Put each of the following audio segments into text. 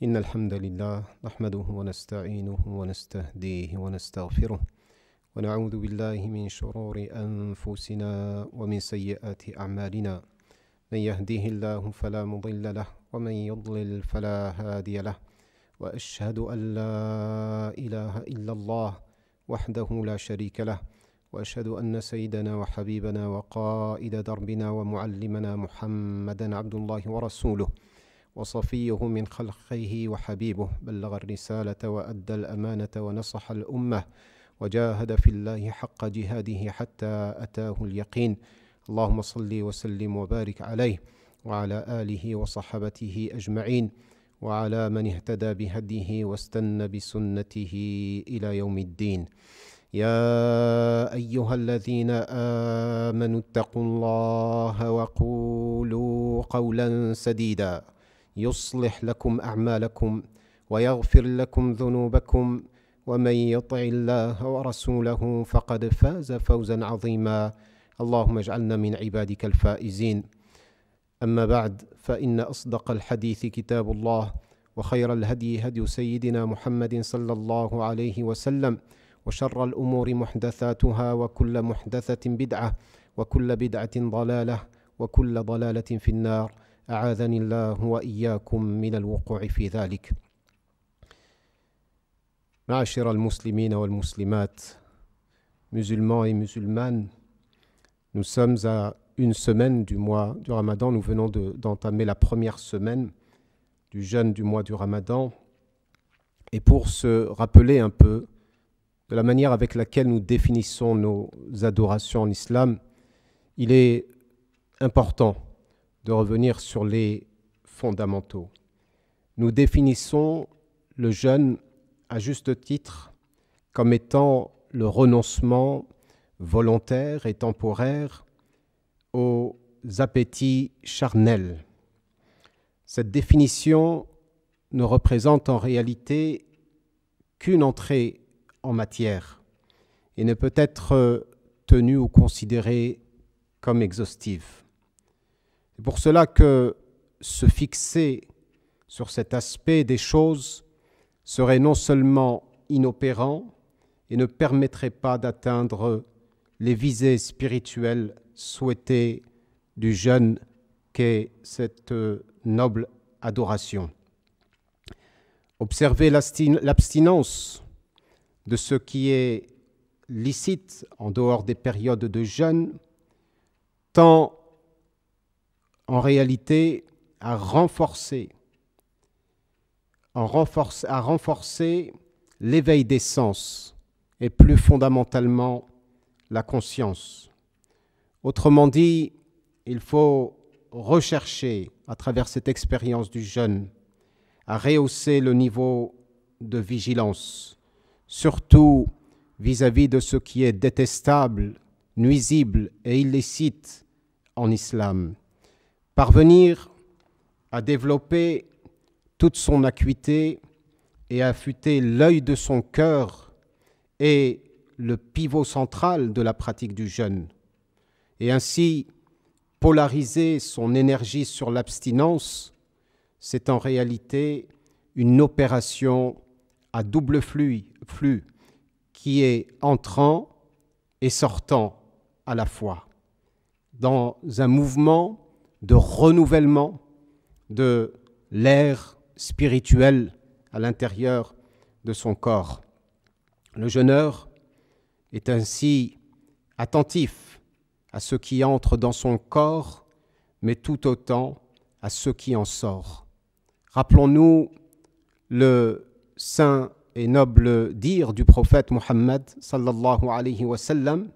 إن الحمد لله نحمده ونستعينه ونستهديه ونستغفره ونعوذ بالله من شرور أنفسنا ومن سيئات أعمالنا من يهديه الله فلا مضل له ومن يضلل فلا هادي له وأشهد أن لا إله إلا الله وحده لا شريك له وأشهد أن سيدنا وحبيبنا وقائد دربنا ومعلمنا محمدا عبد الله ورسوله وصفيه من خلقه وحبيبه بلغ الرسالة وأدى الأمانة ونصح الأمة وجاهد في الله حق جهاده حتى أتاه اليقين اللهم صل وسلم وبارك عليه وعلى آله وصحبته أجمعين وعلى من اهتدى بهديه واستنى بسنته إلى يوم الدين يا أيها الذين آمنوا اتقوا الله وقولوا قولا سديدا يصلح لكم أعمالكم ويغفر لكم ذنوبكم ومن يطع الله ورسوله فقد فاز فوزا عظيما اللهم اجعلنا من عبادك الفائزين أما بعد فإن أصدق الحديث كتاب الله وخير الهدي هدي سيدنا محمد صلى الله عليه وسلم وشر الأمور محدثاتها وكل محدثة بدعة وكل بدعة ضلالة وكل ضلالة في النار أعاذني الله وإياكم من الوقوع في ذلك. معاشر المسلمين والمسلمات, musulmans et musulmanes, nous sommes à une semaine du mois du Ramadan. Nous venons d'entamer la première semaine du jeûne du mois du Ramadan. Et pour se rappeler un peu de la manière avec laquelle nous définissons nos adorations en islam, il est important de revenir sur les fondamentaux. Nous définissons le jeûne à juste titre comme étant le renoncement volontaire et temporaire aux appétits charnels. Cette définition ne représente en réalité qu'une entrée en matière et ne peut être tenue ou considérée comme exhaustive. C'est pour cela que se fixer sur cet aspect des choses serait non seulement inopérant et ne permettrait pas d'atteindre les visées spirituelles souhaitées du jeûne qu'est cette noble adoration. Observer l'abstinence de ce qui est licite en dehors des périodes de jeûne tend en réalité à renforcer l'éveil des sens et plus fondamentalement la conscience. Autrement dit, il faut rechercher à travers cette expérience du jeûne à rehausser le niveau de vigilance, surtout vis-à-vis de ce qui est détestable, nuisible et illicite en islam. Parvenir à développer toute son acuité et à affûter l'œil de son cœur est le pivot central de la pratique du jeûne. Et ainsi, polariser son énergie sur l'abstinence, c'est en réalité une opération à double flux qui est entrant et sortant à la fois, dans un mouvement de renouvellement de l'air spirituel à l'intérieur de son corps. Le jeûneur est ainsi attentif à ce qui entre dans son corps, mais tout autant à ce qui en sort. Rappelons-nous le saint et noble dire du prophète Muhammad sallallahu alayhi wa sallam: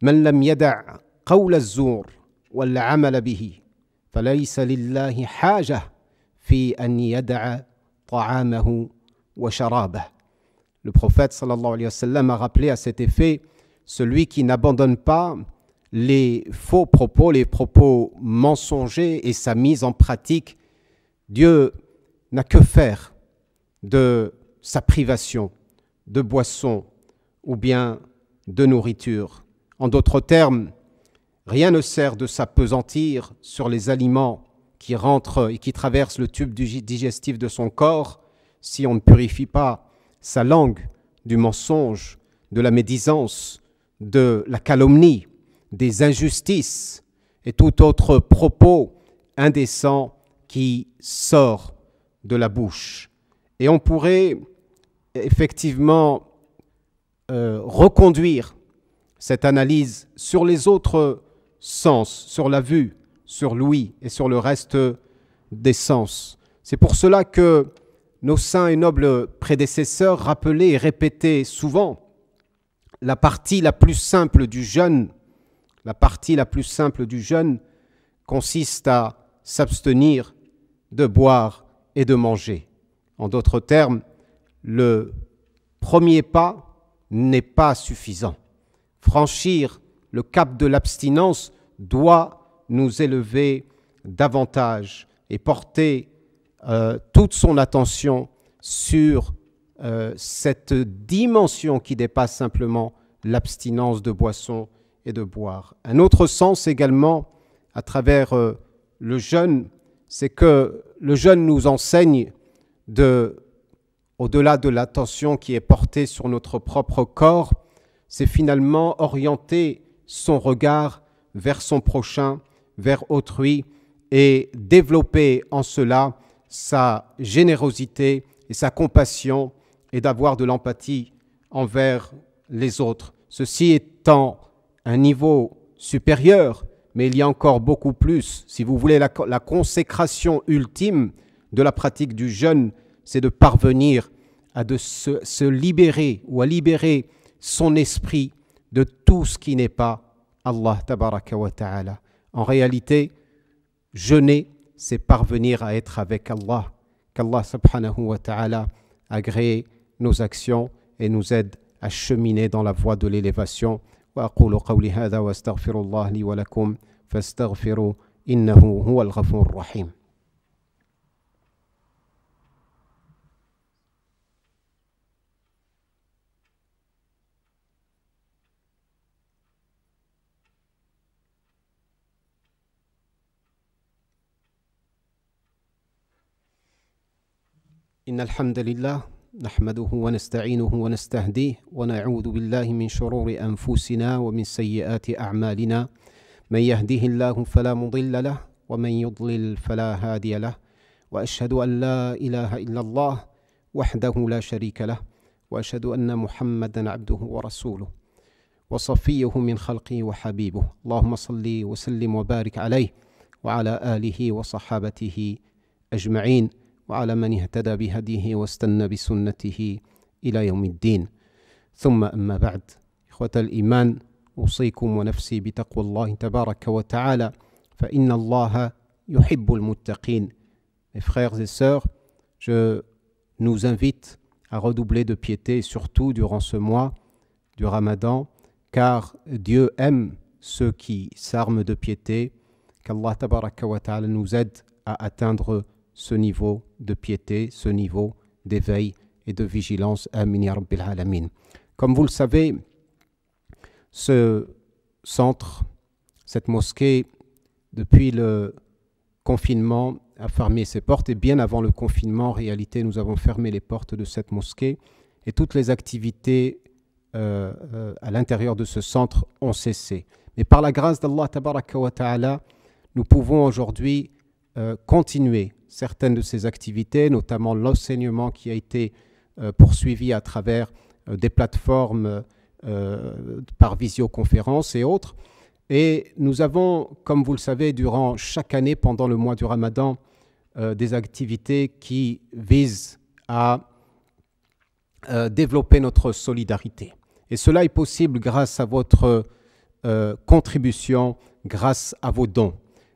Man lam yada' qawla az-zur wal 'amala bihi falaysa lillahi haja fi an yada'a ta'amahu wa sharabah. Le prophète sallallahu alayhi wa sallam a rappelé à cet effet: celui qui n'abandonne pas les faux propos, les propos mensongers et sa mise en pratique, Dieu n'a que faire de sa privation de boisson ou bien de nourriture. En d'autres termes, rien ne sert de s'appesantir sur les aliments qui rentre et qui traverse le tube digestif de son corps, si on ne purifie pas sa langue du mensonge, de la médisance, de la calomnie, des injustices et tout autre propos indécent qui sort de la bouche. Et on pourrait effectivement reconduire cette analyse sur les autres sens, sur la vue, sur l'ouïe et sur le reste des sens. C'est pour cela que nos saints et nobles prédécesseurs rappelaient et répétaient souvent la partie la plus simple du jeûne. La partie la plus simple du jeûne consiste à s'abstenir de boire et de manger. En d'autres termes, le premier pas n'est pas suffisant. Franchir le cap de l'abstinence doit nous élever davantage et porter toute son attention sur cette dimension qui dépasse simplement l'abstinence de boissons et de boire. Un autre sens également à travers le jeûne, c'est que le jeûne nous enseigne au-delà de l'attention qui est portée sur notre propre corps, c'est finalement orienter son regard vers son prochain, vers autrui et développer en cela sa générosité et sa compassion et d'avoir de l'empathie envers les autres. Ceci étant un niveau supérieur, mais il y a encore beaucoup plus. Si vous voulez, la consécration ultime de la pratique du jeûne, c'est de parvenir à se libérer ou à libérer son esprit de tout ce qui n'est pas Allah tabaraka wa ta'ala. En réalité, jeûner, c'est parvenir à être avec Allah, qu'Allah subhanahu wa ta'ala agrée nos actions et nous aide à cheminer dans la voie de l'élévation. Wa aqulu qawli hadha wa astaghfirullah li wa lakum fastaghfiru innahu huwal ghafurur rahim. إن الحمد لله نحمده ونستعينه ونستهديه ونعوذ بالله من شرور أنفسنا ومن سيئات أعمالنا من يهده الله فلا مضل له ومن يضلل فلا هادي له وأشهد أن لا إله إلا الله وحده لا شريك له وأشهد أن محمدا عبده ورسوله وصفيه من خلقه وحبيبه اللهم صل وسلم وبارك عليه وعلى آله وصحابته أجمعين وعلى من اهتدى بهديه واستنى بسنته إلى يوم الدين ثم أما بعد إخوة الإيمان أوصيكم ونفسي بتقوى الله تبارك وتعالى فإن الله يحب المتقين. Mes frères et sœurs, je nous invite à redoubler de piété, surtout durant ce mois du Ramadan, car Dieu aime ceux qui s'arment de piété, qu'Allah tabaraka wa ta'ala nous aide à atteindre ce niveau de piété, ce niveau d'éveil et de vigilance. Amin ya Rabbil Alamin. Comme vous le savez, ce centre, cette mosquée, depuis le confinement, a fermé ses portes. Et bien avant le confinement, en réalité, nous avons fermé les portes de cette mosquée. Et toutes les activités à l'intérieur de ce centre ont cessé. Mais par la grâce d'Allah tabaraka wa ta'ala, nous pouvons aujourd'hui continuer certaines de ces activités, notamment l'enseignement qui a été poursuivi à travers des plateformes par visioconférence et autres. Et nous avons, comme vous le savez, durant chaque année, pendant le mois du Ramadan, des activités qui visent à développer notre solidarité. Et cela est possible grâce à votre contribution, grâce à vos dons.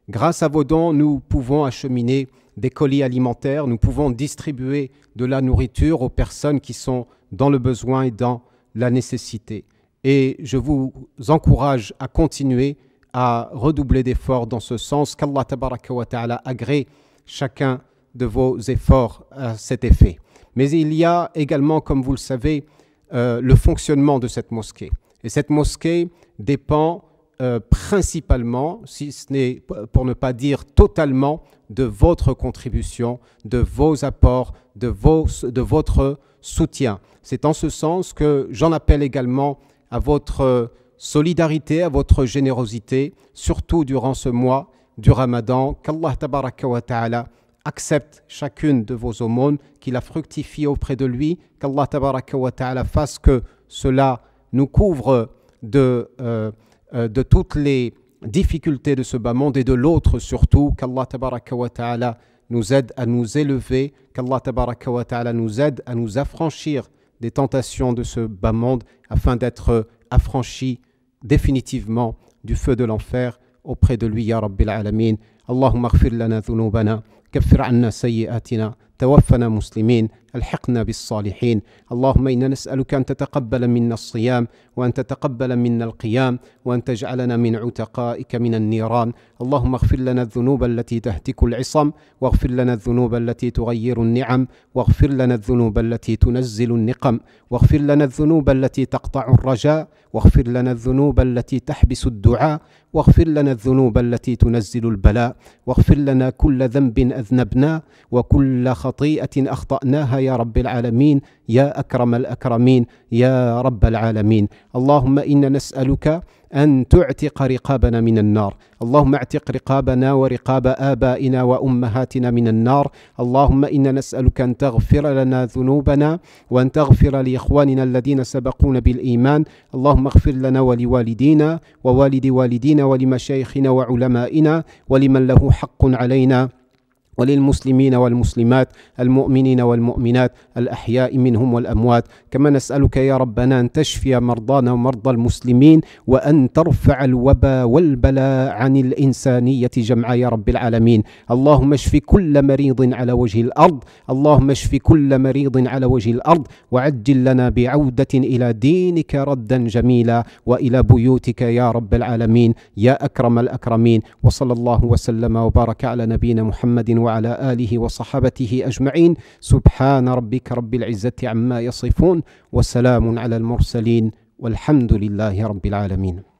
Grâce à vos dons, nous pouvons acheminer des colis alimentaires, nous pouvons distribuer de la nourriture aux personnes qui sont dans le besoin et dans la nécessité. Et je vous encourage à continuer à redoubler d'efforts dans ce sens, qu'Allah tabaraka wa ta'ala agrée chacun de vos efforts à cet effet. Mais il y a également, comme vous le savez, le fonctionnement de cette mosquée. Et cette mosquée dépend principalement, si ce n'est pour ne pas dire totalement, de votre contribution, de vos apports, de votre soutien. C'est en ce sens que j'en appelle également à votre solidarité, à votre générosité, surtout durant ce mois du Ramadan. Qu'Allah tabaraka wa ta'ala accepte chacune de vos aumônes, qu'il la fructifie auprès de lui, qu'Allah tabaraka wa ta'ala fasse que cela nous couvre de toutes les difficultés de ce bas monde et de l'autre surtout, qu'Allah tabaraka wa ta'ala nous aide à nous élever, qu'Allah tabaraka wa ta'ala nous aide à nous affranchir des tentations de ce bas monde afin d'être affranchis définitivement du feu de l'enfer auprès de lui, ya Rabbil Alamin. Allahumma ighfir lana dhunubana, كفر عنا سيئاتنا توفنا مسلمين الحقنا بالصالحين اللهم إنا نسألك أن تتقبل منا الصيام وأن تتقبل منا القيام وأن تجعلنا من عتقائك من النيران اللهم اغفر لنا الذنوب التي تهتك العصم واغفر لنا الذنوب التي تغير النعم واغفر لنا الذنوب التي تنزل النقم واغفر لنا الذنوب التي تقطع الرجاء واغفر لنا الذنوب التي تحبس الدعاء واغفر لنا الذنوب التي تنزل البلاء واغفر لنا كل ذنب أذنبناه وكل خطيئة أخطأناها يا رب العالمين يا أكرم الأكرمين يا رب العالمين اللهم إنا نسألك أن تعتق رقابنا من النار اللهم اعتق رقابنا ورقاب آبائنا وأمهاتنا من النار اللهم إنا نسألك أن تغفر لنا ذنوبنا وأن تغفر لإخواننا الذين سبقونا بالإيمان اللهم اغفر لنا ولوالدينا ووالد والدينا ولمشايخنا وعلمائنا ولمن له حق علينا وللمسلمين والمسلمات المؤمنين والمؤمنات الأحياء منهم والأموات كما نسألك يا ربنا أن تشفي مرضانا ومرضى المسلمين وأن ترفع الوباء والبلاء عن الإنسانية جمعاء يا رب العالمين اللهم اشف كل مريض على وجه الأرض اللهم اشف كل مريض على وجه الأرض وعجل لنا بعودة إلى دينك ردا جميلا وإلى بيوتك يا رب العالمين يا أكرم الأكرمين وصلى الله وسلم وبارك على نبينا محمد وعلى آله وصحبته أجمعين سبحان ربك رب العزة عما يصفون وسلام على المرسلين والحمد لله رب العالمين.